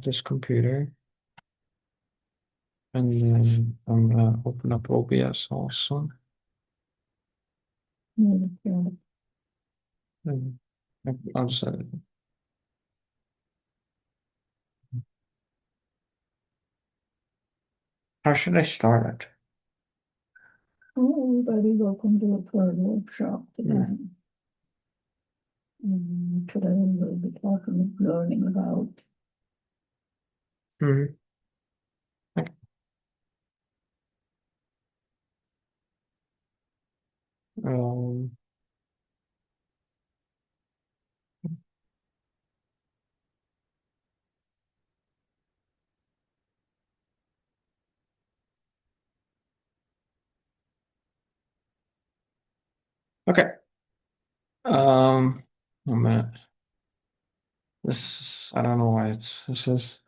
this computer. And then I'm gonna open up OBS also. Okay. And I'll set it. How should I start it? Hello, everybody. Welcome to the third workshop today. Today we'll be learning about Mhm. Okay. Um, okay. A minute. I don't know why this is,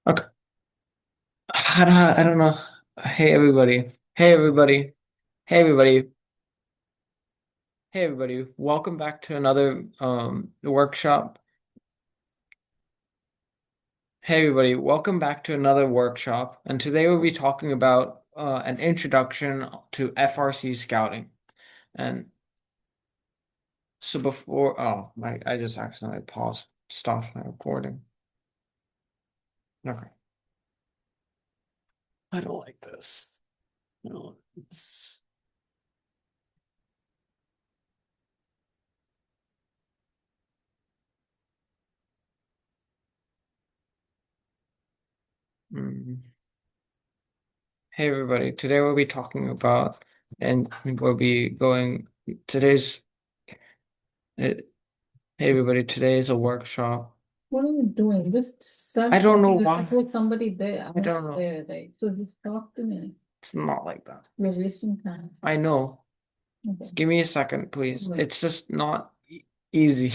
okay. I don't know. Hey, everybody. Hey, everybody. Hey, everybody. Hey, everybody. Welcome back to another, workshop. Hey everybody, welcome back to another workshop. And today we'll be talking about an introduction to FRC scouting. And so I just accidentally stopped my recording. Okay. I don't like this. No, mm. Hey everybody, today we'll be talking about, and we'll be going, today's, it, hey everybody, today is a workshop. what are you doing? Just I start don't know talking. I why. suppose somebody there. I don't know. There, right? So just talk to me. It's not like that. You're wasting time. I know. Okay. Give me a second, please. Wait. It's just not easy.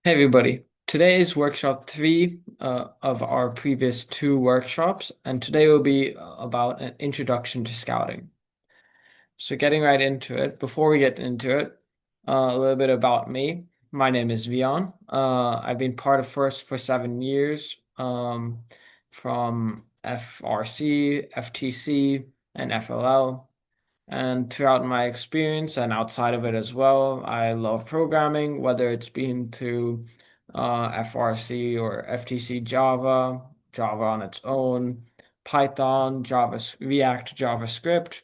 Hey everybody. Today is workshop three of our previous two workshops, and today will be about an introduction to scouting. So getting right into it, before we get into it, a little bit about me. My name is Vion. I've been part of FIRST for 7 years, from FRC, FTC, and FLL. And throughout my experience and outside of it as well, I love programming, whether it's been through FRC or FTC Java, Java on its own, Python, React, JavaScript.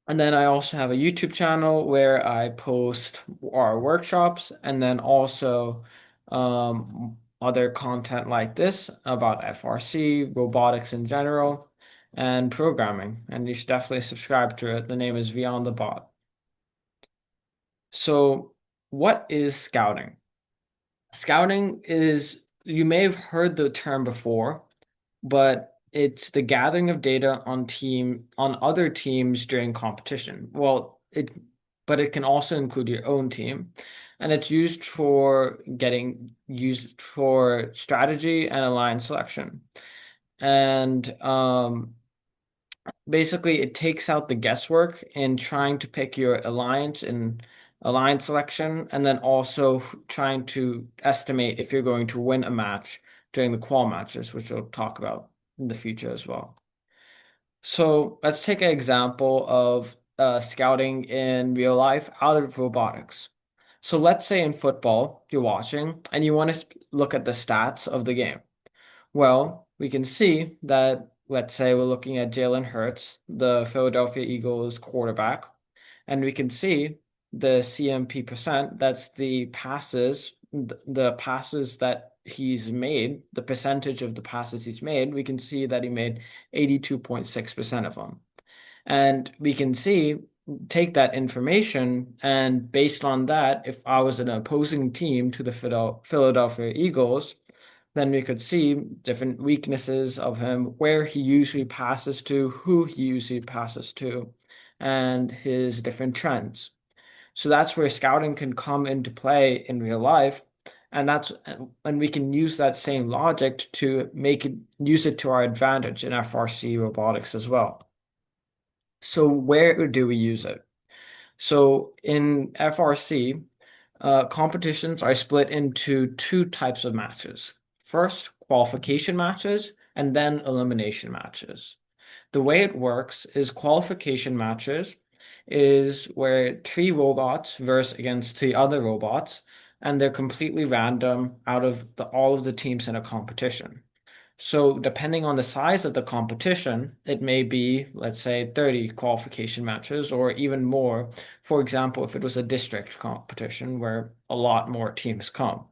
And then I also have a YouTube channel where I post our workshops and then also other content like this about FRC, robotics in general, and programming. And you should definitely subscribe to it. The name is Beyond the Bot. So, what is scouting? Scouting is, you may have heard the term before, but it's the gathering of data on other teams during competition. But it can also include your own team, and it's used for strategy and alliance selection. And basically, it takes out the guesswork in trying to pick your alliance and alliance selection, and then also trying to estimate if you're going to win a match during the qual matches, which we'll talk about in the future as well. So let's take an example of scouting in real life out of robotics. So let's say in football, you're watching and you want to look at the stats of the game. Well, we can see that, let's say we're looking at Jalen Hurts, the Philadelphia Eagles quarterback, and we can see the CMP percent, that's the passes that he's made, the percentage of the passes he's made, we can see that he made 82.6% of them. And we can see take that information, and based on that, if I was an opposing team to the Philadelphia Eagles, then we could see different weaknesses of him, where he usually passes to, who he usually passes to, and his different trends. So that's where scouting can come into play in real life. And we can use that same logic to use it to our advantage in FRC robotics as well. So where do we use it? So in FRC, competitions are split into two types of matches. First, qualification matches, and then elimination matches. The way it works is qualification matches is where three robots verse against three other robots, and they're completely random out of all of the teams in a competition. So depending on the size of the competition, it may be, let's say, 30 qualification matches or even more. For example, if it was a district competition where a lot more teams come.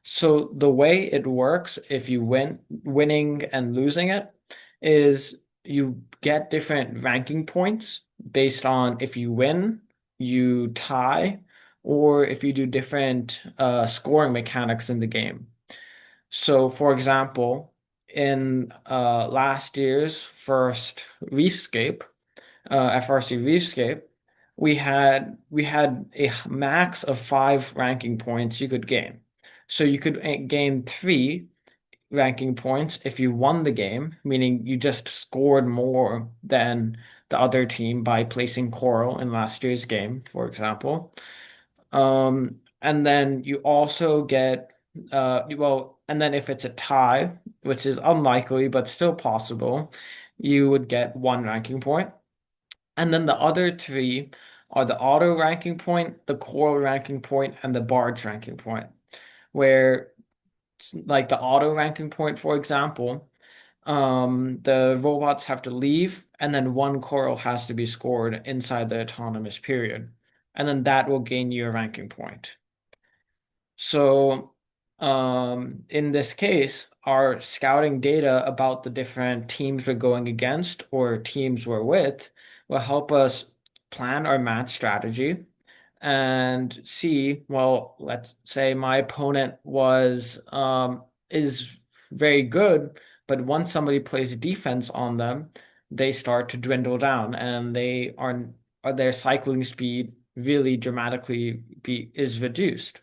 So the way it works, if you winning and losing it, is you get different ranking points based on if you win, you tie, or if you do different scoring mechanics in the game. So, for example, in last year's first Reefscape, FRC Reefscape, we had a max of 5 ranking points you could gain. So you could gain 3 ranking points if you won the game, meaning you just scored more than the other team by placing coral in last year's game, for example. And then you also get, and then if it's a tie, which is unlikely but still possible, you would get 1 ranking point. And then the other three are the auto ranking point, the coral ranking point, and the barge ranking point, where like the auto ranking point, for example, the robots have to leave, and then 1 coral has to be scored inside the autonomous period. And then that will gain you a ranking point. So, in this case, our scouting data about the different teams we're going against or teams we're with will help us plan our match strategy and see, well, let's say my opponent is very good, but once somebody plays defense on them, they start to dwindle down and their cycling speed really dramatically is reduced.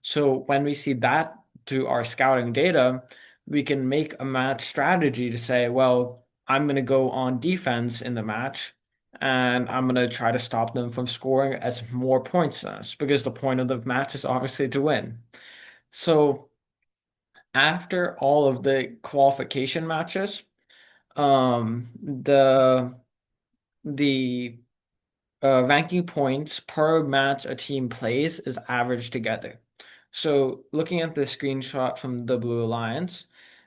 So when we see that through our scouting data, we can make a match strategy to say, well, I'm going to go on defense in the match and I'm going to try to stop them from scoring as more points than us because the point of the match is obviously to win. So after all of the qualification matches, um, the the ranking points per match a team plays is averaged together. So looking at the screenshot from the Blue Alliance,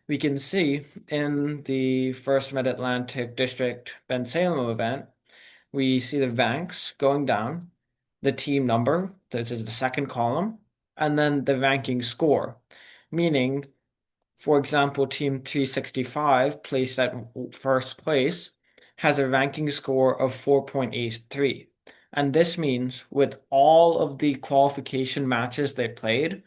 we can see in the first Mid-Atlantic District Ben Salem event, we see the ranks going down, the team number, this is the second column, and then the ranking score, meaning for example, Team 365, placed at first place, has a ranking score of 4.83. And this means with all of the qualification matches they played,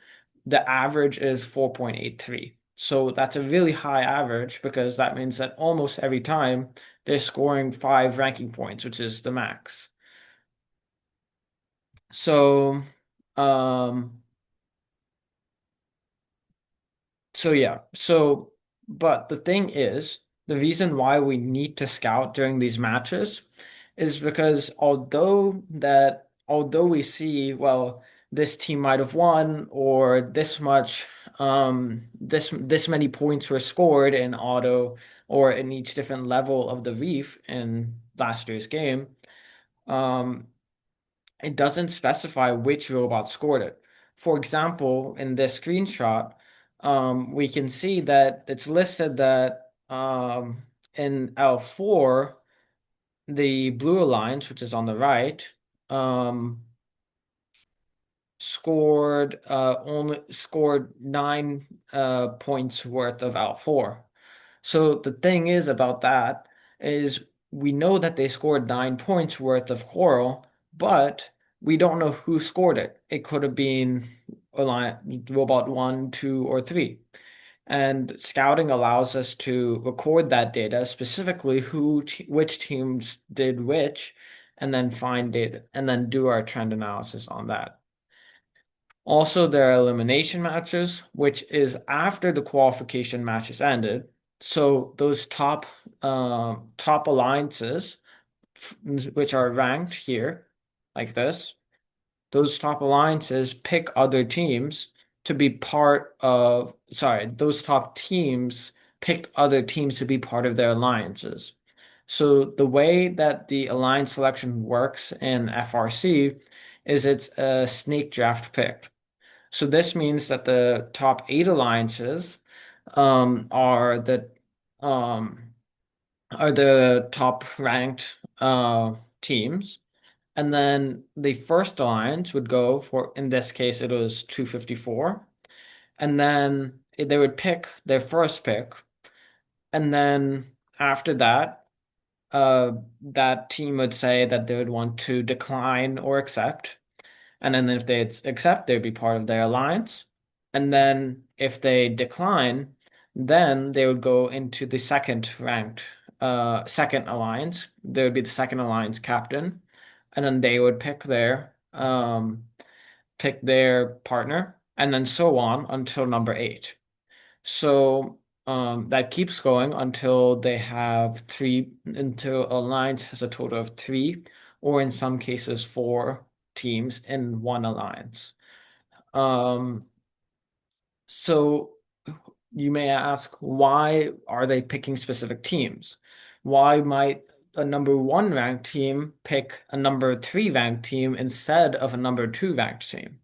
the average is 4.83. So that's a really high average because that means that almost every time they're scoring 5 ranking points, which is the max. So, um, So yeah, but the thing is, the reason why we need to scout during these matches is because although we see, well, this team might have won or this many points were scored in auto or in each different level of the reef in last year's game, um, it doesn't specify which robot scored it. For example, in this screenshot, we can see that it's listed that in L4, the Blue Alliance, which is on the right, um, scored 9 points worth of L4. So the thing is about that is we know that they scored 9 points worth of coral, but we don't know who scored it. It could have been robot one, two, or three. And scouting allows us to record that data, specifically which teams did which, and then find data, and then do our trend analysis on that. Also, there are elimination matches, which is after the qualification matches ended. So those top alliances, which are ranked here, like this, those top alliances pick other teams to be part of, sorry, those top teams picked other teams to be part of their alliances. So the way that the alliance selection works in FRC is it's a snake draft pick. So this means that the top 8 alliances are um, the top ranked teams. And then the first alliance would go for, in this case, it was 254. And then they would pick their first pick. And then after that, that team would say that they would want to decline or accept. And then if they accept, they'd be part of their alliance. And then if they decline, then they would go into the second alliance. They would be the second alliance captain. And then they would pick their partner, and then so on until number 8. So that keeps going until they have until alliance has a total of 3, or in some cases 4 teams in one alliance. Um, so you may ask, why are they picking specific teams? Why might a number 1 ranked team pick a number 3 ranked team instead of a number 2 ranked team?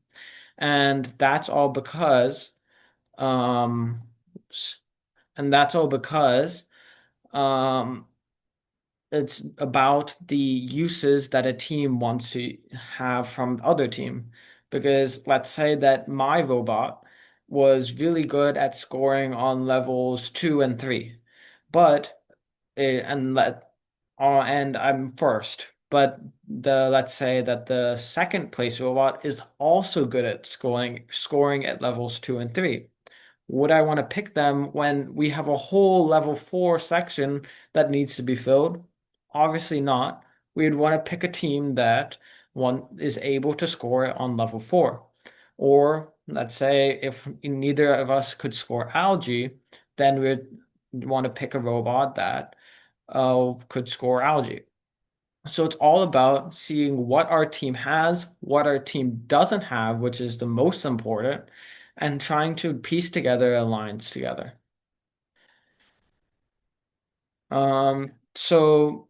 And that's all because um, s- and that's all because um, it's about the uses that a team wants to have from the other team. Because let's say that my robot was really good at scoring on levels 2 and 3, but and I'm first. But let's say that the second place robot is also good at scoring at levels 2 and 3. Would I want to pick them when we have a whole level 4 section that needs to be filled? Obviously not. We'd want to pick a team that one is able to score on level 4. Or let's say if neither of us could score algae, then we'd want to pick a robot that could score algae. So it's all about seeing what our team has, what our team doesn't have, which is the most important, and trying to piece together alliance together. Um, so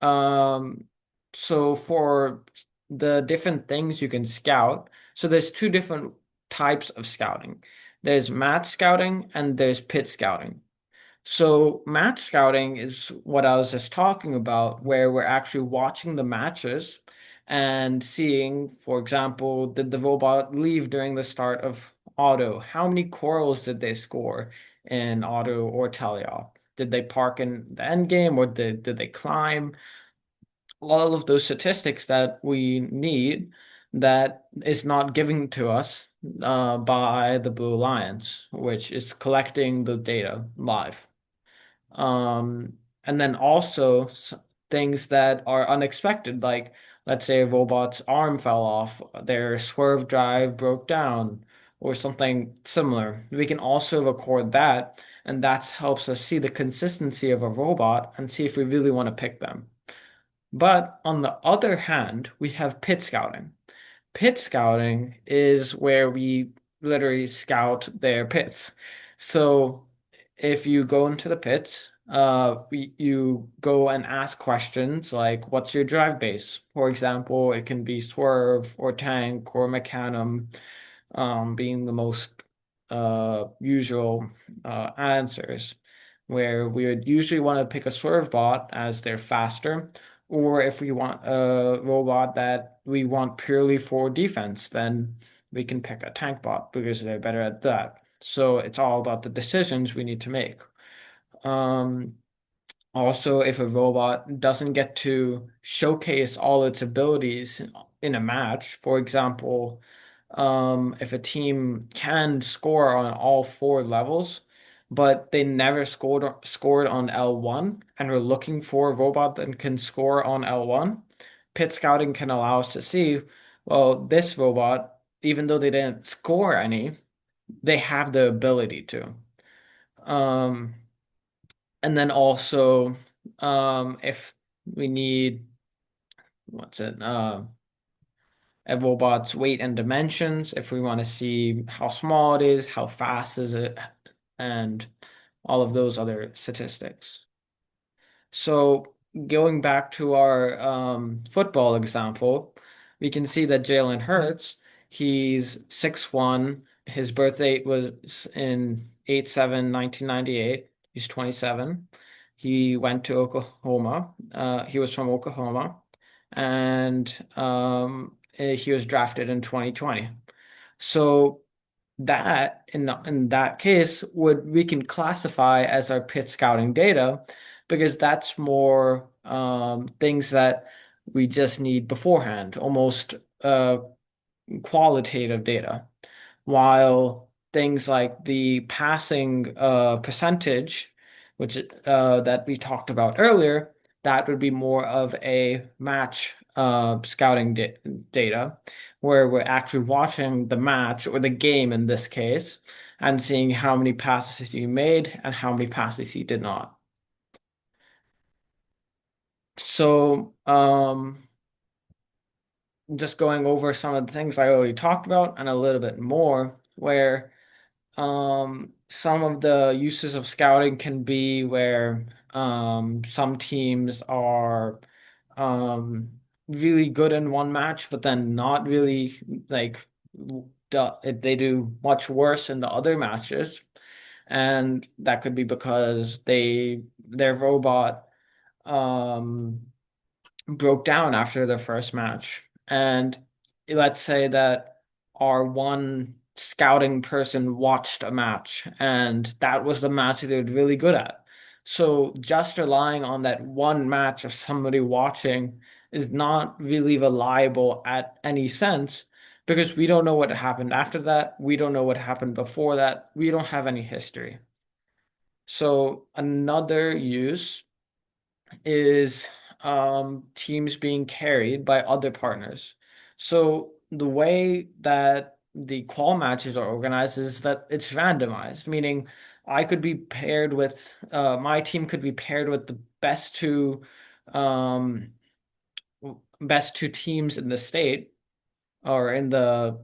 um, so for the different things you can scout, so there's 2 different types of scouting. There's match scouting and there's pit scouting. So match scouting is what I was just talking about, where we're actually watching the matches and seeing, for example, did the robot leave during the start of auto? How many corals did they score in auto or teleop? Did they park in the end game, or did they climb? All of those statistics that we need that is not given to us by the Blue Alliance, which is collecting the data live. And then also things that are unexpected, like let's say a robot's arm fell off, their swerve drive broke down, or something similar. We can also record that, and that helps us see the consistency of a robot and see if we really want to pick them. But on the other hand, we have pit scouting. Pit scouting is where we literally scout their pits. So if you go into the pits, you go and ask questions like, what's your drive base? For example, it can be swerve or tank or mecanum, being the most usual answers, where we would usually want to pick a swerve bot as they're faster, or if we want a robot that we want purely for defense, then we can pick a tank bot because they're better at that. So it's all about the decisions we need to make. Um, Also, if a robot doesn't get to showcase all its abilities in a match, for example, if a team can score on all four levels, but they never scored on L1, and we're looking for a robot that can score on L1, pit scouting can allow us to see, well, this robot, even though they didn't score any, they have the ability to. Um, and then also, if we need, what's it, a robot's weight and dimensions, if we want to see how small it is, how fast is it, and all of those other statistics. So going back to our football example, we can see that Jalen Hurts, he's 6'1". His birth date was in 8/7, 1998. He's 27. He went to Oklahoma. He was from Oklahoma, and he was drafted in 2020. So that in that case would we can classify as our pit scouting data because that's more things that we just need beforehand, almost qualitative data, while things like the passing percentage, which that we talked about earlier, that would be more of a match scouting data, where we're actually watching the match or the game in this case, and seeing how many passes you made and how many passes you did not. So, just going over some of the things I already talked about and a little bit more, where some of the uses of scouting can be where some teams are really good in one match, but then not really like they do much worse in the other matches. And that could be because their robot um broke down after the first match. And let's say that our one scouting person watched a match and that was the match they were really good at. So just relying on that one match of somebody watching is not really reliable at any sense because we don't know what happened after that. We don't know what happened before that. We don't have any history. So another use is teams being carried by other partners. So the way that the qual matches are organized is that it's randomized, meaning I could be paired with my team could be paired with the um, best two teams in the state or in the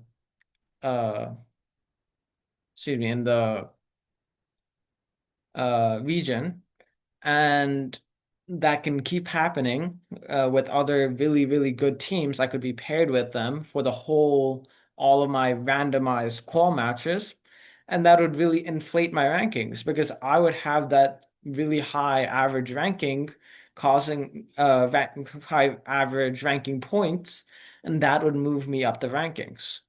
uh, excuse me in the region. And that can keep happening with other really, really good teams. I could be paired with them for all of my randomized qual matches. And that would really inflate my rankings because I would have that really high average ranking, causing high average ranking points, and that would move me up the rankings.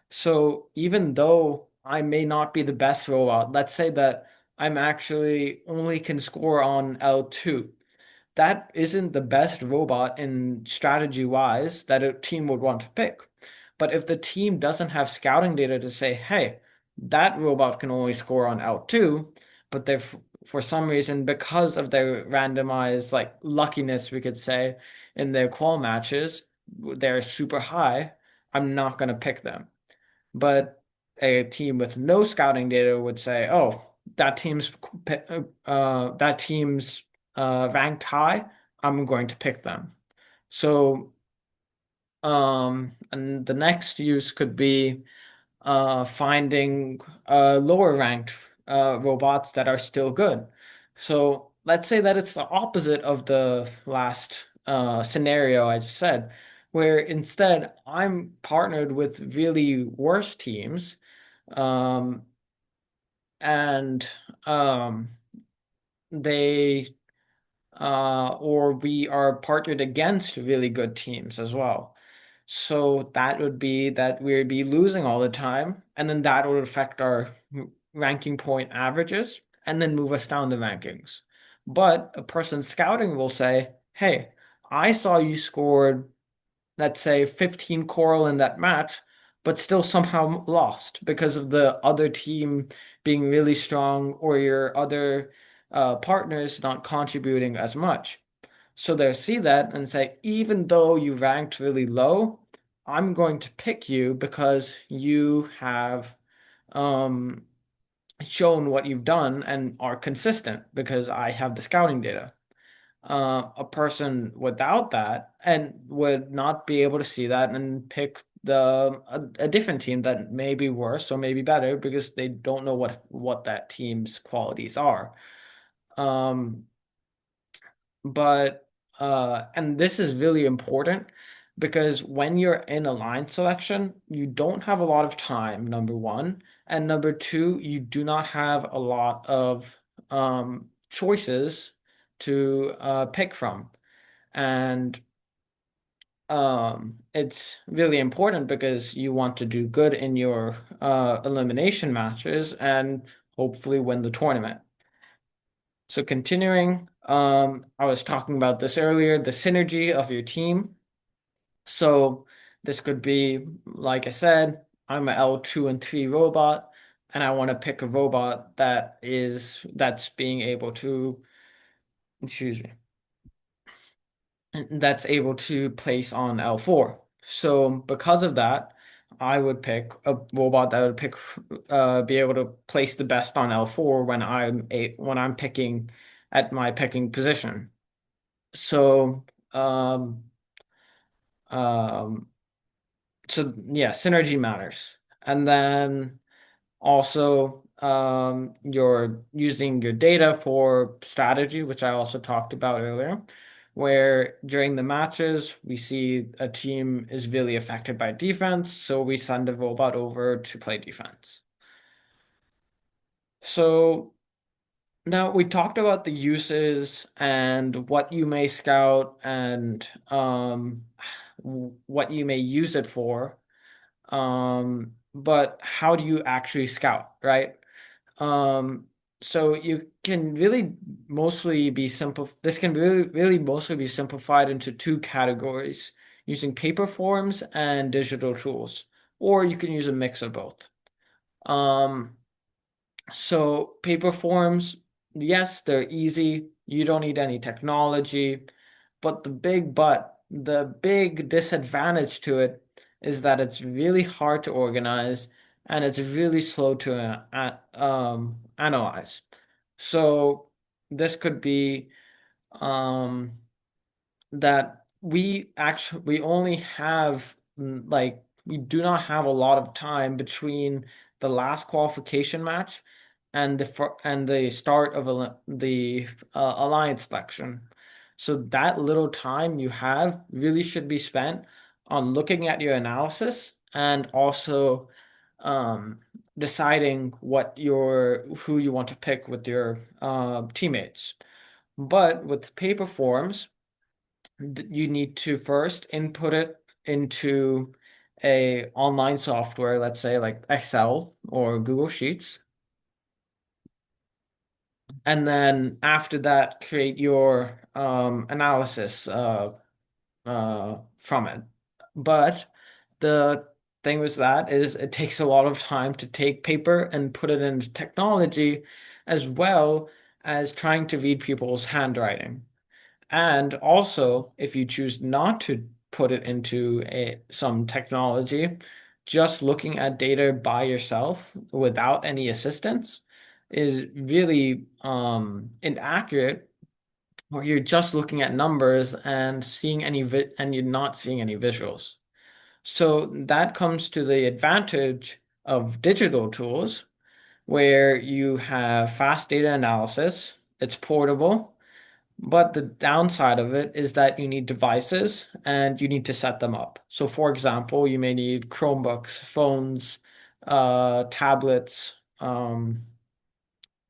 So even though I may not be the best rollout, let's say that I'm actually only can score on L2. That isn't the best robot in strategy wise that a team would want to pick. But if the team doesn't have scouting data to say, hey, that robot can only score on L2, but they're for some reason, because of their randomized like luckiness, we could say, in their qual matches, they're super high, I'm not going to pick them. But a team with no scouting data would say, "Oh, that team's ranked high. I'm going to pick them." So, and the next use could be finding lower ranked robots that are still good. So let's say that it's the opposite of the last scenario I just said, where instead I'm partnered with really worse teams, um, and um, they or we are partnered against really good teams as well. So that would be that we'd be losing all the time, and then that would affect our ranking point averages and then move us down the rankings. But a person scouting will say, hey, I saw you scored, let's say, 15 coral in that match, but still somehow lost because of the other team being really strong or your other partners not contributing as much. So they'll see that and say, even though you ranked really low, I'm going to pick you because you have um, shown what you've done and are consistent because I have the scouting data. A person without that and would not be able to see that and pick a different team that may be worse or maybe better because they don't know what that team's qualities are. Um, but and this is really important because when you're in a line selection, you don't have a lot of time, number one, and number two, you do not have a lot of choices to pick from. And it's really important because you want to do good in your elimination matches and hopefully win the tournament. So continuing, I was talking about this earlier, the synergy of your team. So this could be, like I said, I'm a L2 and 3 robot, and I want to pick a robot that's being able to, excuse me, that's able to place on L4. So because of that, I would pick a robot that would be able to place the best on L4 when I'm picking at my picking position. So um um so yeah, synergy matters. And then also you're using your data for strategy, which I also talked about earlier, where during the matches we see a team is really affected by defense, so we send a robot over to play defense. So now we talked about the uses and what you may scout and what you may use it for. But how do you actually scout, right? Um, so you can really mostly be simple. This can really mostly be simplified into two categories, using paper forms and digital tools, or you can use a mix of both. Um, so paper forms, yes, they're easy. You don't need any technology, but the big disadvantage to it is that it's really hard to organize and it's really slow to analyze. So this could be um, that we only have like we do not have a lot of time between the last qualification match and the start of the alliance selection. So that little time you have really should be spent on looking at your analysis and also um, deciding who you want to pick with your teammates. But with paper forms, you need to first input it into a online software, let's say like Excel or Google Sheets, and then after that, create your analysis from it. But the thing with that is it takes a lot of time to take paper and put it into technology, as well as trying to read people's handwriting. And also, if you choose not to put it into some technology, just looking at data by yourself without any assistance is really inaccurate, or you're just looking at numbers and and you're not seeing any visuals. So that comes to the advantage of digital tools where you have fast data analysis, it's portable, but the downside of it is that you need devices and you need to set them up. So, for example, you may need Chromebooks, phones, tablets,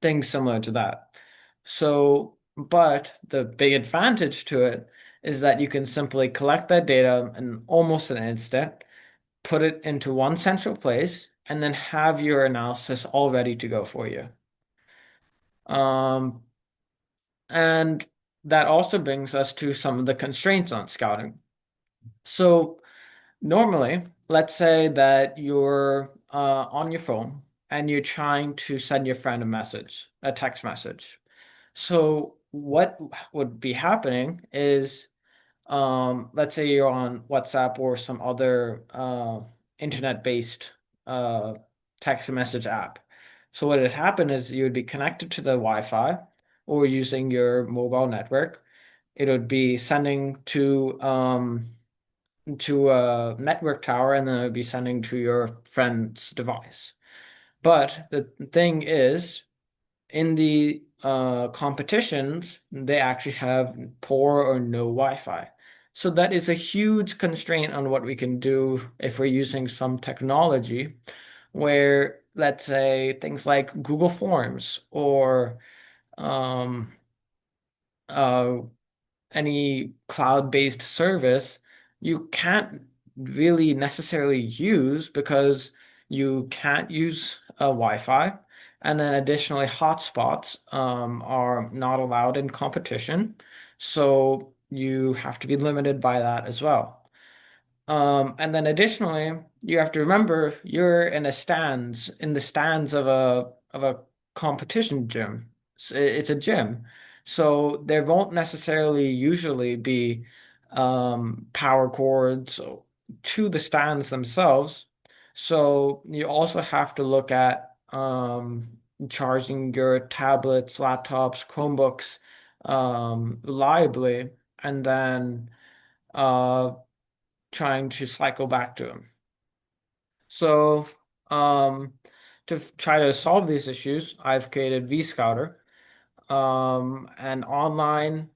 things similar to that. So, but the big advantage to it is that you can simply collect that data in almost an instant, put it into one central place, and then have your analysis all ready to go for you. Um, And that also brings us to some of the constraints on scouting. So normally, let's say that you're on your phone and you're trying to send your friend a message, a text message. So what would be happening is, let's say you're on WhatsApp or some other internet-based uh, text message app. So what would happen is you would be connected to the Wi-Fi or using your mobile network. It would be sending to a network tower, and then it would be sending to your friend's device. But the thing is, in the competitions, they actually have poor or no Wi-Fi. So that is a huge constraint on what we can do if we're using some technology where, let's say, things like Google Forms or um, uh, any cloud-based service, you can't really necessarily use because you can't use Wi-Fi. And then additionally, hotspots are not allowed in competition. So you have to be limited by that as well. And then additionally, you have to remember you're in the stands of a competition gym. It's a gym. So there won't necessarily usually be power cords to the stands themselves. So you also have to look at charging your tablets, laptops, Chromebooks reliably, and then uh trying to cycle back to him. So, um, to try to solve these issues, I've created VScouter, an online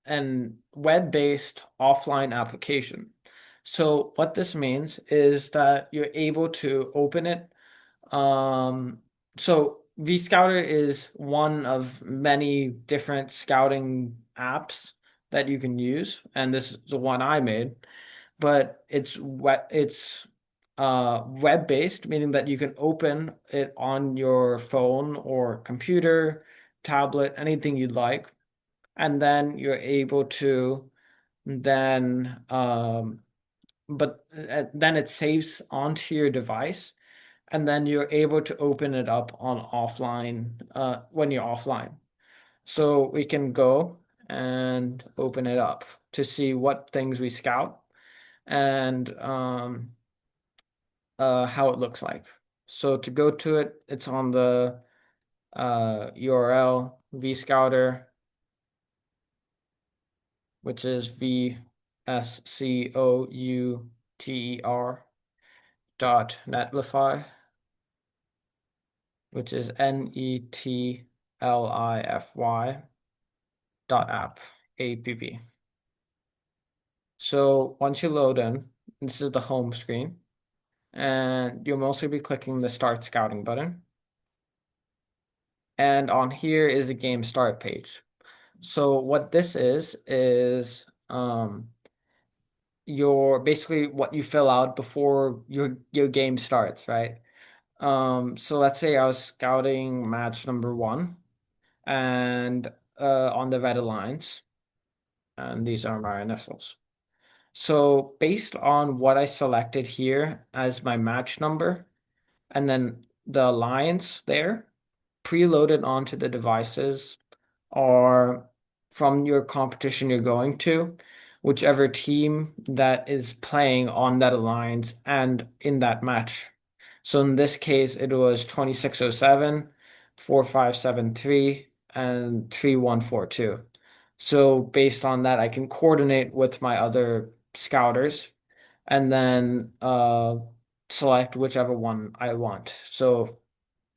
and web-based offline application. So what this means is that you're able to open it. Um, so VScouter is one of many different scouting apps that you can use, and this is the one I made, but it's web-based, meaning that you can open it on your phone or computer, tablet, anything you'd like, and then you're able to then then it saves onto your device, and then you're able to open it up on offline when you're offline. So we can go and open it up to see what things we scout and how it looks like. So to go to it, it's on the URL VScouter, which is VScouter dot netlify, which is NETLIFY dot app. So once you load in, this is the home screen, and you'll mostly be clicking the Start Scouting button. And on here is the game start page. So what this is your basically what you fill out before your game starts, right? So let's say I was scouting match number one and on the red alliance, and these are my initials. So based on what I selected here as my match number, and then the alliance there, preloaded onto the devices or from your competition you're going to, whichever team that is playing on that alliance and in that match. So in this case, it was 2607, 4573, and 3142. So based on that, I can coordinate with my other scouters and then select whichever one I want. So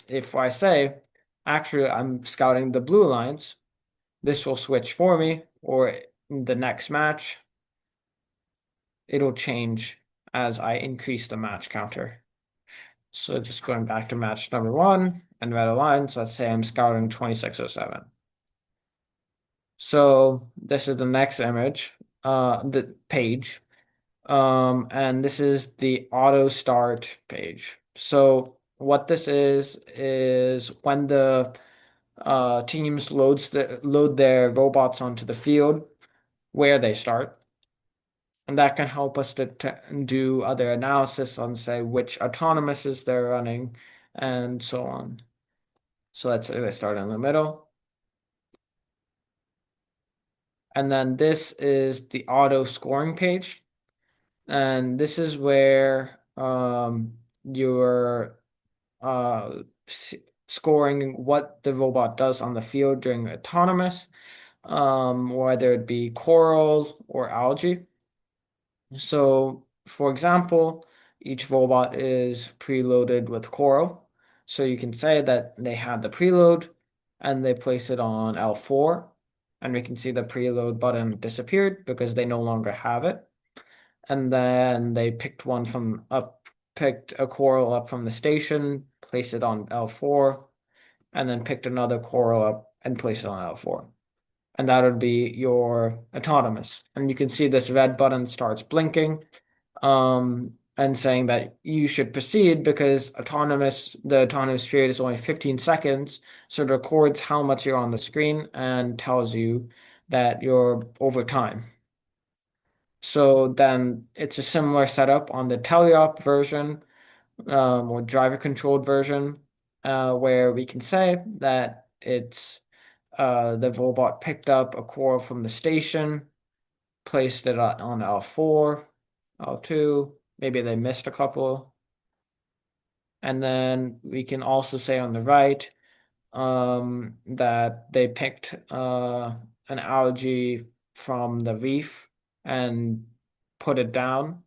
if I say, actually, I'm scouting the blue lines, this will switch for me, or in the next match, it'll change as I increase the match counter. So just going back to match number one and red lines, let's say I'm scouting 2607. So this is the next image, the page. And this is the auto start page. So what this is when the teams load their robots onto the field where they start. And that can help us to do other analysis on, say, which autonomouses they're running and so on. So let's say they start in the middle. And then this is the auto scoring page. And this is where you're uh, scoring what the robot does on the field during autonomous, whether it be coral or algae. So, for example, each robot is preloaded with coral. So you can say that they had the preload and they place it on L4, and we can see the preload button disappeared because they no longer have it. And then they picked a coral up from the station, placed it on L4, and then picked another coral up and placed it on L4. And that would be your autonomous. And you can see this red button starts blinking, and saying that you should proceed because the autonomous period is only 15 seconds. So it records how much you're on the screen and tells you that you're over time. So then it's a similar setup on the teleop version, or driver controlled version, where we can say that the robot picked up a core from the station, placed it on L4, L2, maybe they missed a couple. And then we can also say on the right, that they picked an algae from the reef and put it down,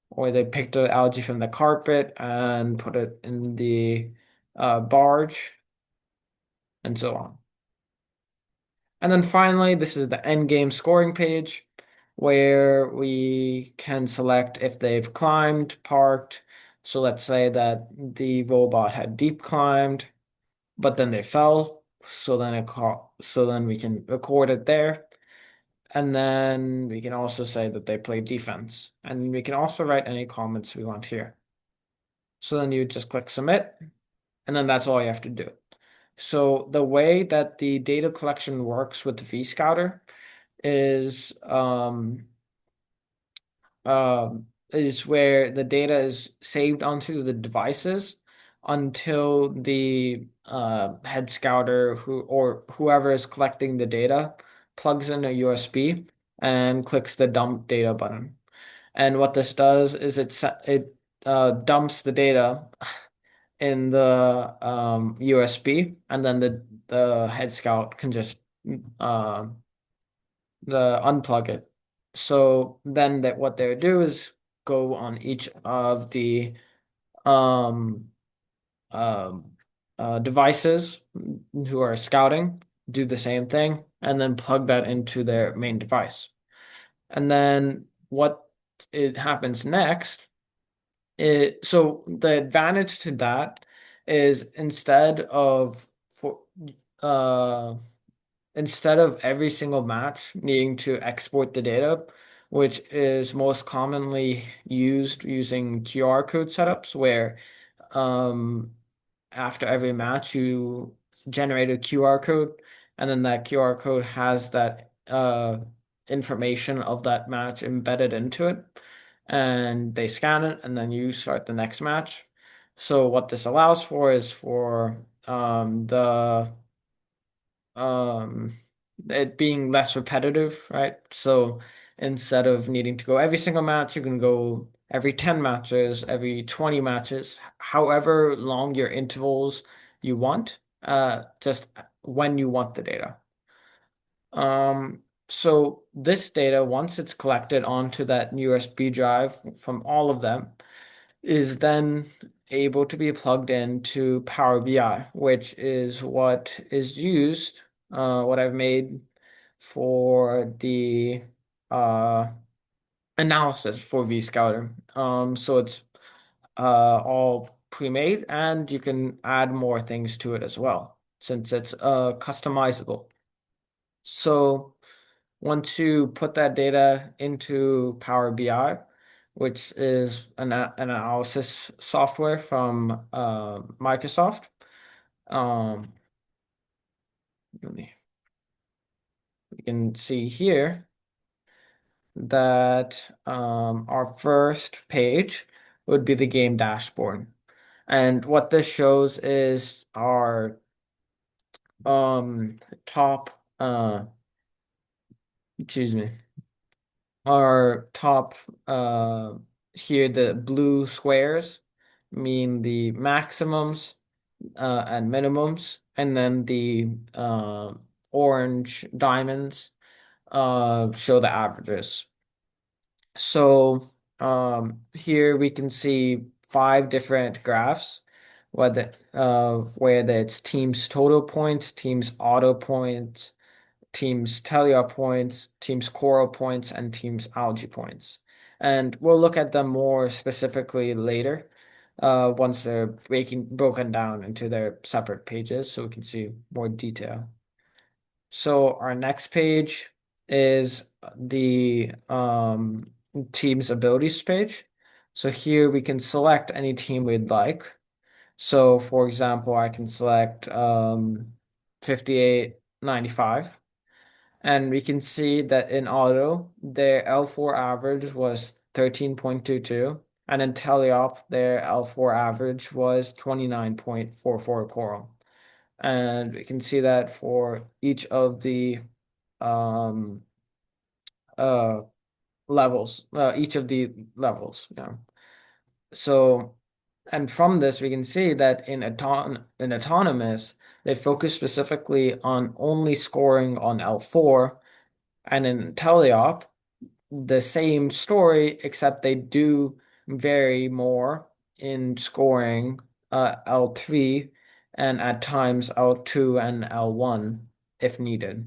or they picked the algae from the carpet and put it in the barge, and so on. And then finally, this is the end game scoring page where we can select if they've climbed, parked. So let's say that the robot had deep climbed, but then they fell. So then we can record it there. And then we can also say that they played defense. And we can also write any comments we want here. So then you just click submit, and then that's all you have to do. So the way that the data collection works with VScouter is is where the data is saved onto the devices until the head scouter or whoever is collecting the data plugs in a USB and clicks the dump data button. And what this does is it dumps the data in the USB, and then the head scout can just uh, unplug it. So then that what they would do is go on each of the um, um, devices who are scouting, do the same thing, and then plug that into their main device. And then what it happens next, so the advantage to that is uh instead of every single match needing to export the data, which is most commonly used using QR code setups, where um, after every match you generate a QR code, and then that QR code has that information of that match embedded into it, and they scan it, and then you start the next match. So what this allows for is for the um it being less repetitive, right? So instead of needing to go every single match, you can go every 10 matches, every 20 matches, however long your intervals you want, just when you want the data. So this data, once it's collected onto that USB drive from all of them, is then able to be plugged into Power BI, which is what I've made for the uh, analysis for VScouter. So it's all pre-made, and you can add more things to it as well, since it's customizable. So once you put that data into Power BI, which is an analysis software from Microsoft, um, We can see here that our first page would be the game dashboard. And what this shows is our top excuse me, our top uh here the blue squares mean the maximums and minimums, and then the orange diamonds show the averages. So here we can see five different graphs, whether it's teams total points, teams auto points, teams teleop points, teams coral points, and teams algae points. And we'll look at them more specifically later, once they're broken down into their separate pages so we can see more detail. So our next page is the team's abilities page. So here we can select any team we'd like. So for example, I can select 5895. And we can see that in auto, their L4 average was 13.22. And in teleop, their L4 average was 29.44 coral. And we can see that for each of the um uh levels, each of the levels. Yeah. So, and from this we can see that in autonomous, they focus specifically on only scoring on L4, and in teleop, the same story, except they do vary more in scoring L3 and at times L2 and L1 if needed.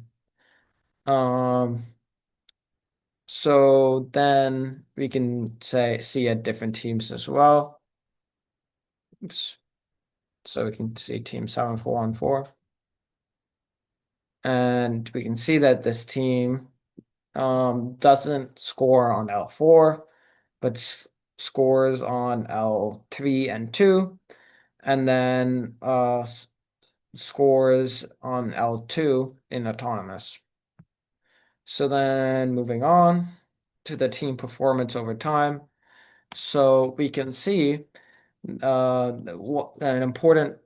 Um, so then we can see at different teams as well. Oops. So we can see team 7414. And we can see that this team doesn't score on L4, but scores on L3 and 2, and then scores on L2 in autonomous. So then moving on to the team performance over time. So we can see an important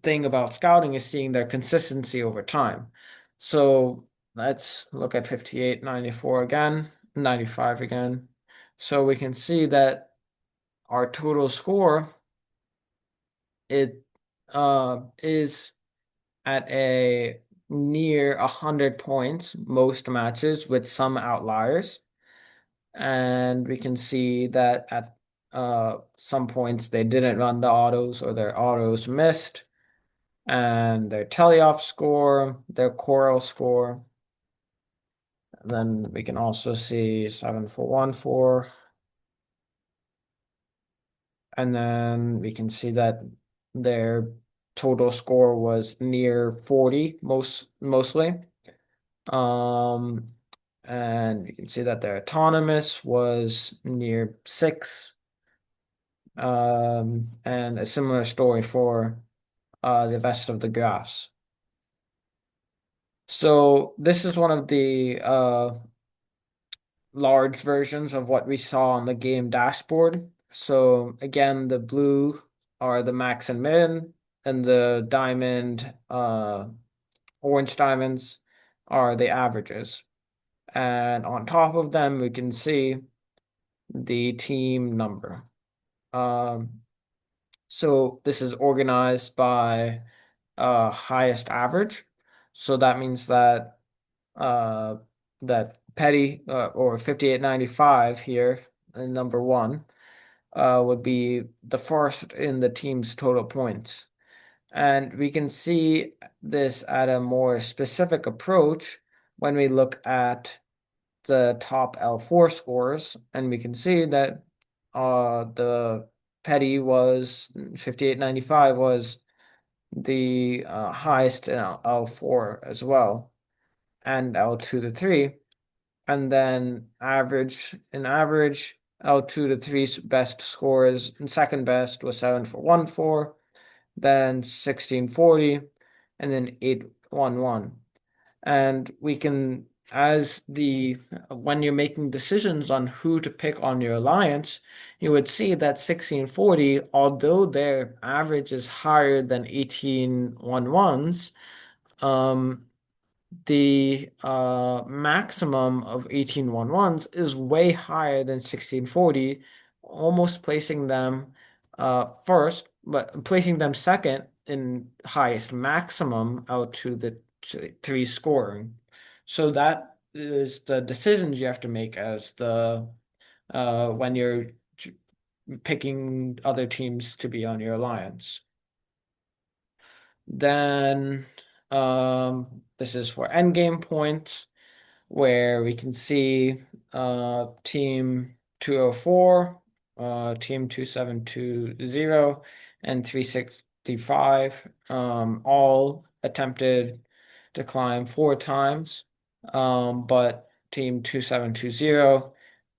thing about scouting is seeing their consistency over time. So let's look at 58, 94 again, 95 again. So we can see that our total score, it is at a near 100 points most matches with some outliers. And we can see that at some points they didn't run the autos or their autos missed, and their teleop score, their coral score. Then we can also see 7414. And then we can see that their total score was near 40 mostly. Um, and you can see that their autonomous was near 6. And a similar story for the rest of the graphs. So this is one of the large versions of what we saw on the game dashboard. So again, the blue are the max and min, and the orange diamonds are the averages. And on top of them, we can see the team number. Um, so this is organized by highest average. So that means that uh, that petty or 5895 here in number one would be the first in the team's total points. And we can see this at a more specific approach when we look at the top L4 scores, and we can see that the petty was 5895 was the highest in L4 as well, and L2 to 3. And then average, L2 to 3's best scores and second best was 7414, then 1640, and then 811. And we can, as the when you're making decisions on who to pick on your alliance, you would see that 1640, although their average is higher than 1811's, um, the maximum of 1811's is way higher than 1640, almost placing them first, but placing them second in highest maximum out to the three scoring. So that is the decisions you have to make as the when you're picking other teams to be on your alliance. Then this is for endgame points, where we can see team 204, team 2720, and 365 all attempted to climb four times, but team 2720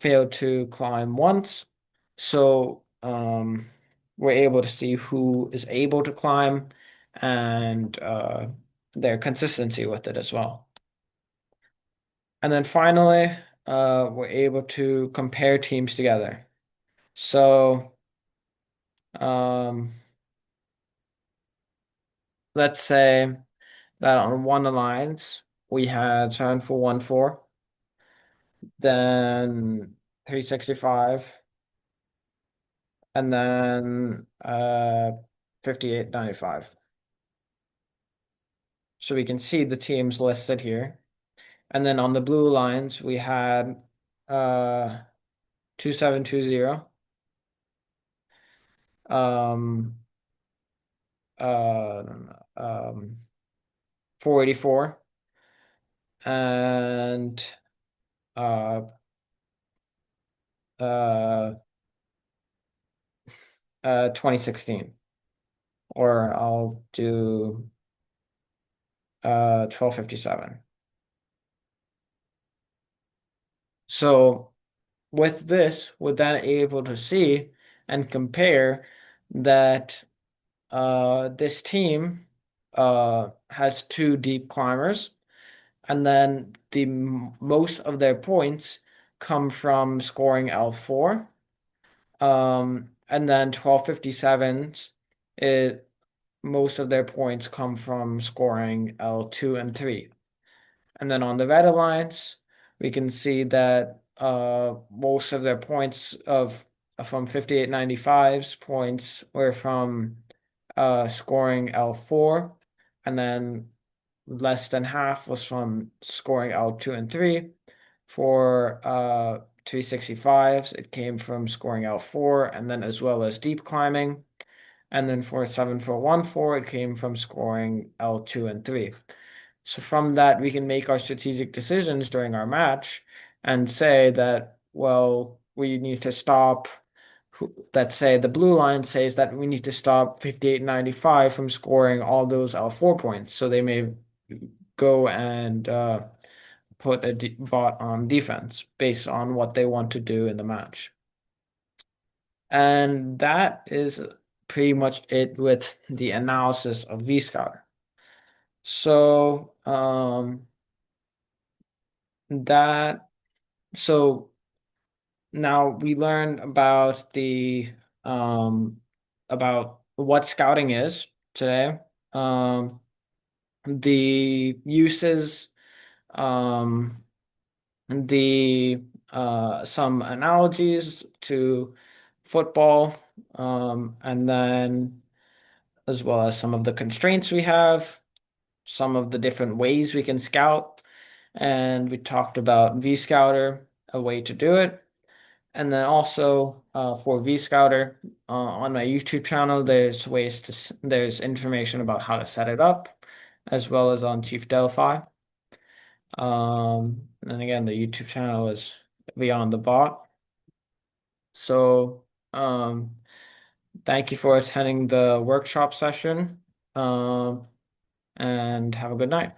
failed to climb once. So we're able to see who is able to climb and their consistency with it as well. And then finally, we're able to compare teams together. So, um, let's say that on one alliance we had 7414, then 365, and then 5895. So we can see the teams listed here. And then on the blue lines we had uh 2720, um, uh, um, 484, and uh, uh, 2016. Or I'll do 1257. So with this, we're then able to see and compare that this team has two deep climbers, and then most of their points come from scoring L4. And then 1257s, it most of their points come from scoring L2 and 3. And then on the red alliance, we can see that most of their points of from 5895's points were from scoring L4, and then less than half was from scoring L2 and 3. For 365s, it came from scoring L4 and then as well as deep climbing. And then for 7414, it came from scoring L2 and 3. So from that, we can make our strategic decisions during our match and say that, well, we need to stop. Let's say the blue line says that we need to stop 5895 from scoring all those L4 points. So they may go and put a bot on defense based on what they want to do in the match. And that is pretty much it with the analysis of VScouter. So that so now we learned um about what scouting is today. The uses, um the some analogies to football, and then as well as some of the constraints we have, some of the different ways we can scout, and we talked about VScouter, a way to do it. And then also for VScouter on my YouTube channel, there's information about how to set it up, as well as on Chief Delphi. And again, the YouTube channel is Beyond the Bot. So, thank you for attending the workshop session. Um, and have a good night.